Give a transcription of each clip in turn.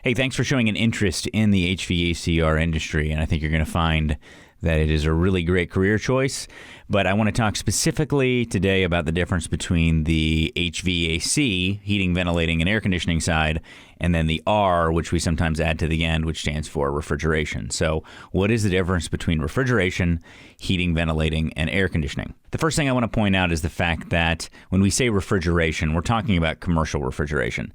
Hey, thanks for showing an interest in the HVACR industry, and I think you're going to find that it is a really great career choice. But I want to talk specifically today about the difference between the HVAC, heating, ventilating, and air conditioning side, and then the R, which we sometimes add to the end, which stands for refrigeration. So what is the difference between refrigeration, heating, ventilating, and air conditioning? The first thing I want to point out is the fact that when we say refrigeration, we're talking about commercial refrigeration.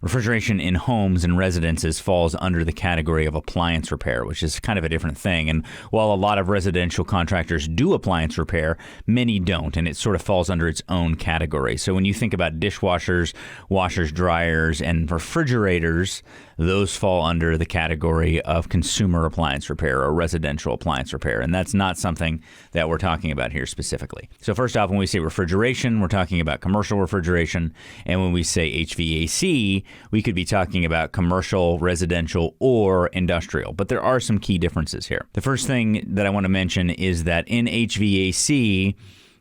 Refrigeration in homes and residences falls under the category of appliance repair, which is kind of a different thing. And while a lot of residential contractors do appliance repair, many don't, and it sort of falls under its own category. So when you think about dishwashers, washers, dryers, and refrigerators, those fall under the category of consumer appliance repair or residential appliance repair. And that's not something that we're talking about here specifically. So first off, when we say refrigeration, we're talking about commercial refrigeration. And when we say HVAC, we could be talking about commercial, residential, or industrial. But there are some key differences here. The first thing that I want to mention is that in HVAC,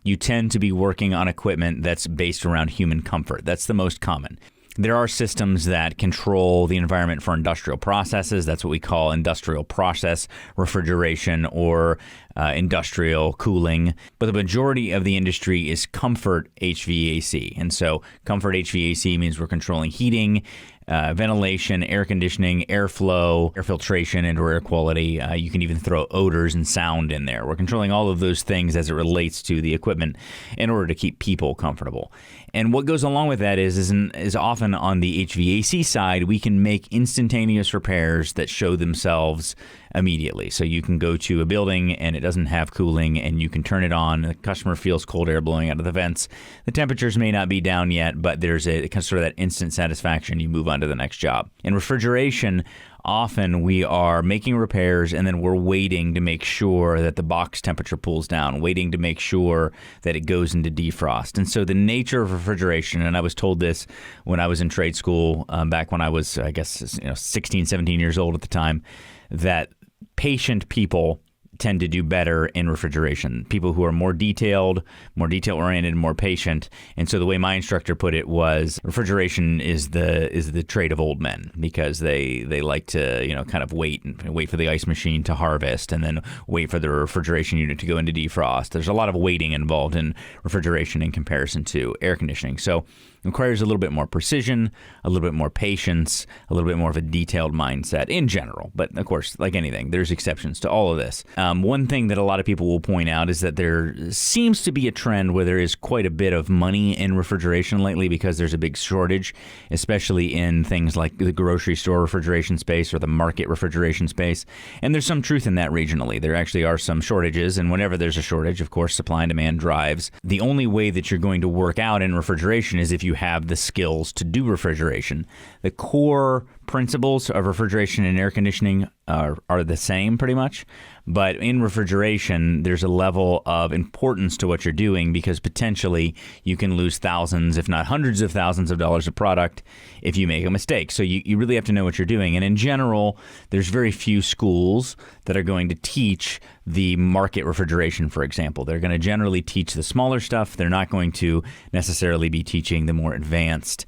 you tend to be working on equipment that's based around human comfort. That's the most common. There are systems that control the environment for industrial processes. That's what we call industrial process refrigeration or industrial cooling. But the majority of the industry is comfort HVAC. And so comfort HVAC means we're controlling heating, ventilation, air conditioning, airflow, air filtration, and air quality. You can even throw odors and sound in there. We're controlling all of those things as it relates to the equipment in order to keep people comfortable. And what goes along with that is often on the HVAC side, we can make instantaneous repairs that show themselves immediately. So you can go to a building and it doesn't have cooling and you can turn it on. The customer feels cold air blowing out of the vents. The temperatures may not be down yet, but there's a sort of that instant satisfaction. You move on to the next job. In refrigeration, often we are making repairs and then we're waiting to make sure that the box temperature cools down, waiting to make sure that it goes into defrost. And so the nature of refrigeration, and I was told this when I was in trade school back when I was, 16, 17 years old at the time, that patient people tend to do better in refrigeration. People who are more detail-oriented, more patient. And so the way my instructor put it was refrigeration is the trade of old men because they like to, kind of wait for the ice machine to harvest and then wait for the refrigeration unit to go into defrost. There's a lot of waiting involved in refrigeration in comparison to air conditioning. So it requires a little bit more precision, a little bit more patience, a little bit more of a detailed mindset in general. But of course, like anything, there's exceptions to all of this. One thing that a lot of people will point out is that there seems to be a trend where there is quite a bit of money in refrigeration lately because there's a big shortage, especially in things like the grocery store refrigeration space or the market refrigeration space. And there's some truth in that regionally. There actually are some shortages, and whenever there's a shortage, of course, supply and demand drives. The only way that you're going to work out in refrigeration is if you have the skills to do refrigeration. The core principles of refrigeration and air conditioning are the same pretty much. But in refrigeration, there's a level of importance to what you're doing because potentially you can lose thousands, if not hundreds of thousands of dollars of product if you make a mistake. So you really have to know what you're doing. And in general, there's very few schools that are going to teach the market refrigeration, for example. They're going to generally teach the smaller stuff. They're not going to necessarily be teaching the more advanced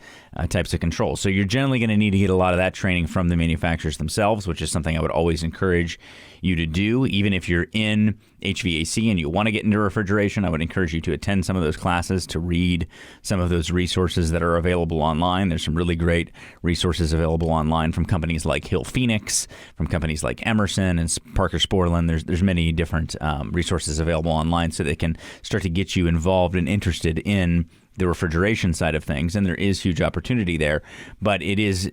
types of controls. So you're generally going to need to get a lot of that training from the manufacturers themselves, which is something I would always encourage you to do. Even if you're in HVAC and you want to get into refrigeration, I would encourage you to attend some of those classes, to read some of those resources that are available online. There's some really great resources available online from companies like Phoenix, from companies like Emerson and Parker Sporlan. There's many different resources available online so they can start to get you involved and interested in the refrigeration side of things, and there is huge opportunity there. But it is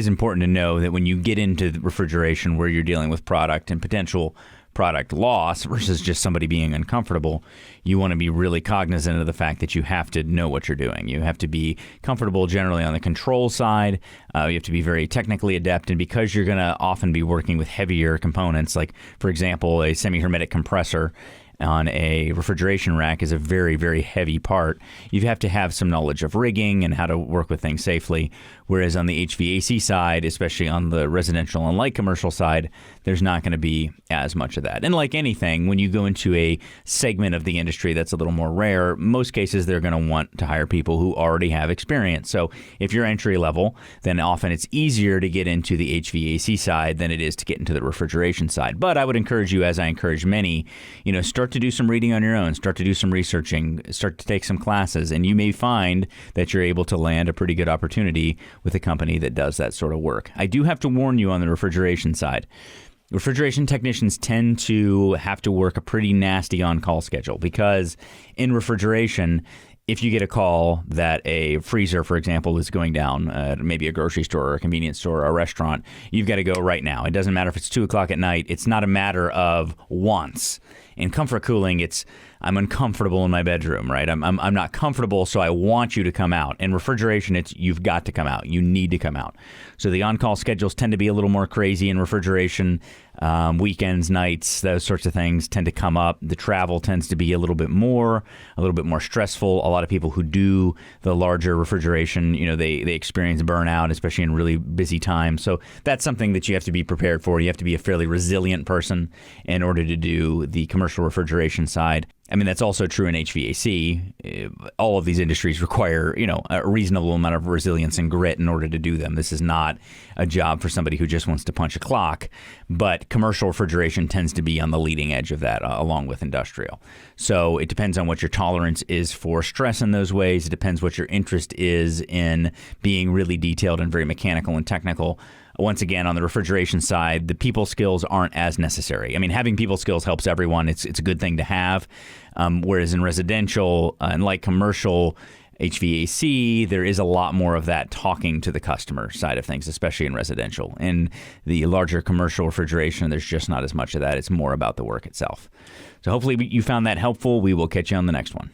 important to know that when you get into the refrigeration where you're dealing with product and potential product loss versus just somebody being uncomfortable, you want to be really cognizant of the fact that you have to know what you're doing. You have to be comfortable generally on the control side. You have to be very technically adept. And because you're going to often be working with heavier components, like, for example, a semi-hermetic compressor, on a refrigeration rack is a very, very heavy part. You have to have some knowledge of rigging and how to work with things safely. Whereas on the HVAC side, especially on the residential and light commercial side, there's not going to be as much of that. And like anything, when you go into a segment of the industry that's a little more rare, most cases they're going to want to hire people who already have experience. So if you're entry level, then often it's easier to get into the HVAC side than it is to get into the refrigeration side. But I would encourage you, as I encourage many, start to do some reading on your own, start to do some researching, start to take some classes, and you may find that you're able to land a pretty good opportunity with a company that does that sort of work. I do have to warn you on the refrigeration side. Refrigeration technicians tend to have to work a pretty nasty on-call schedule because in refrigeration, if you get a call that a freezer, for example, is going down at maybe a grocery store or a convenience store or a restaurant, you've got to go right now. It doesn't matter if it's 2 o'clock at night. It's not a matter of wants. In comfort cooling, it's I'm uncomfortable in my bedroom, right? I'm not comfortable, so I want you to come out. In refrigeration, it's you've got to come out. You need to come out. So the on-call schedules tend to be a little more crazy in refrigeration. Weekends, nights, those sorts of things tend to come up. The travel tends to be a little bit more stressful. A lot of people who do the larger refrigeration, they experience burnout, especially in really busy times. So that's something that you have to be prepared for. You have to be a fairly resilient person in order to do the commercial refrigeration side. I mean, that's also true in HVAC. All of these industries require, a reasonable amount of resilience and grit in order to do them. This is not a job for somebody who just wants to punch a clock, but commercial refrigeration tends to be on the leading edge of that, along with industrial. So it depends on what your tolerance is for stress in those ways. It depends what your interest is in being really detailed and very mechanical and technical. Once again, on the refrigeration side, the people skills aren't as necessary. I mean, having people skills helps everyone. It's a good thing to have. Whereas in residential and light commercial HVAC, there is a lot more of that talking to the customer side of things, especially in residential. In the larger commercial refrigeration, there's just not as much of that. It's more about the work itself. So hopefully you found that helpful. We will catch you on the next one.